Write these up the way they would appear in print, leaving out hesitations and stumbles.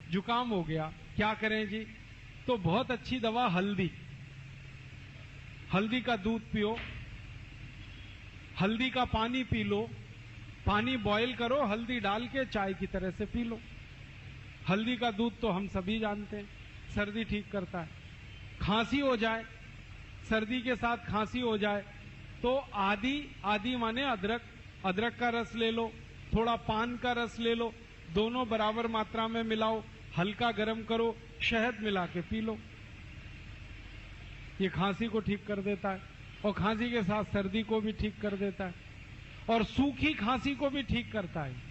जुकाम हो गया, क्या करें जी? तो बहुत अच्छी दवा हल्दी, हल्दी का दूध पियो, हल्दी का पानी पी लो, पानी बॉईल करो, हल्दी डाल के चाय की तरह से पी लो। हल्दी का दूध तो हम सभी जानते हैं, सर्दी ठीक करता है। खांसी हो जाए, सर्दी के साथ खांसी हो जाए तो आदी, आदी माने अदरक, अदरक का रस ले लो, थोड़ा पान का रस ले लो, दोनों बराबर मात्रा में मिलाओ, हल्का गर्म करो, शहद मिला के पी लो। ये खांसी को ठीक कर देता है और खांसी के साथ सर्दी को भी ठीक कर देता है और सूखी खांसी को भी ठीक करता है।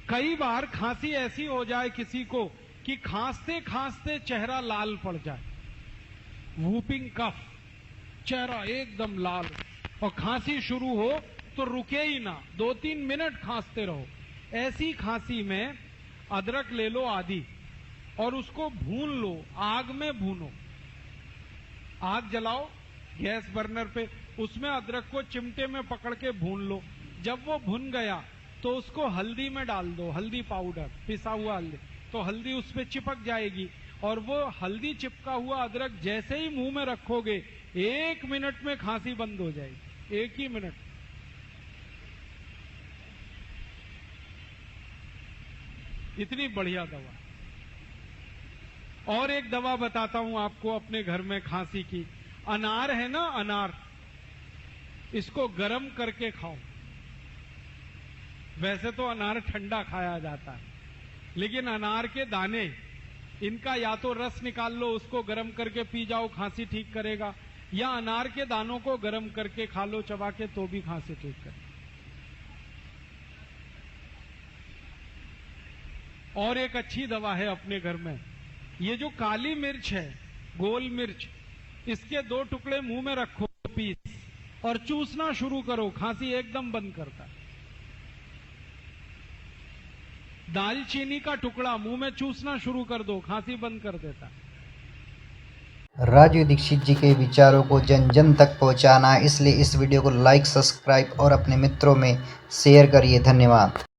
कई बार खांसी ऐसी हो जाए किसी को कि खांसते खांसते चेहरा लाल पड़ जाए, वूपिंग कफ, चेहरा एकदम लाल, और खांसी शुरू हो तो रुके ही ना, 2-3 मिनट खांसते रहो। ऐसी खांसी में अदरक ले लो आधी और उसको भून लो, आग में भूनो, आग जलाओ गैस बर्नर पे, उसमें अदरक को चिमटे में पकड़ के भून लो। जब वो भुन गया तो उसको हल्दी में डाल दो, हल्दी पाउडर, पिसा हुआ हल्दी, तो हल्दी उस पे चिपक जाएगी और वो हल्दी चिपका हुआ अदरक जैसे ही मुंह में रखोगे 1 मिनट में खांसी बंद हो जाएगी, 1 ही मिनट। इतनी बढ़िया दवा। और एक दवा बताता हूं आपको अपने घर में खांसी की। अनार है ना, अनार, इसको गर्म करके खाओ। वैसे तो अनार ठंडा खाया जाता है, लेकिन अनार के दाने, इनका या तो रस निकाल लो, उसको गर्म करके पी जाओ, खांसी ठीक करेगा, या अनार के दानों को गर्म करके खा लो चबा के, तो भी खांसी ठीक करेगा। और एक अच्छी दवा है अपने घर में, ये जो काली मिर्च है, गोल मिर्च, इसके 2 टुकड़े मुंह में रखो पीस और चूसना शुरू करो, खांसी एकदम बंद करता है। दालचीनी का टुकड़ा मुंह में चूसना शुरू कर दो, खांसी बंद कर देता है। राजू दीक्षित जी के विचारों को जन जन तक पहुंचाना, इसलिए इस वीडियो को लाइक, सब्सक्राइब और अपने मित्रों में शेयर करिए। धन्यवाद।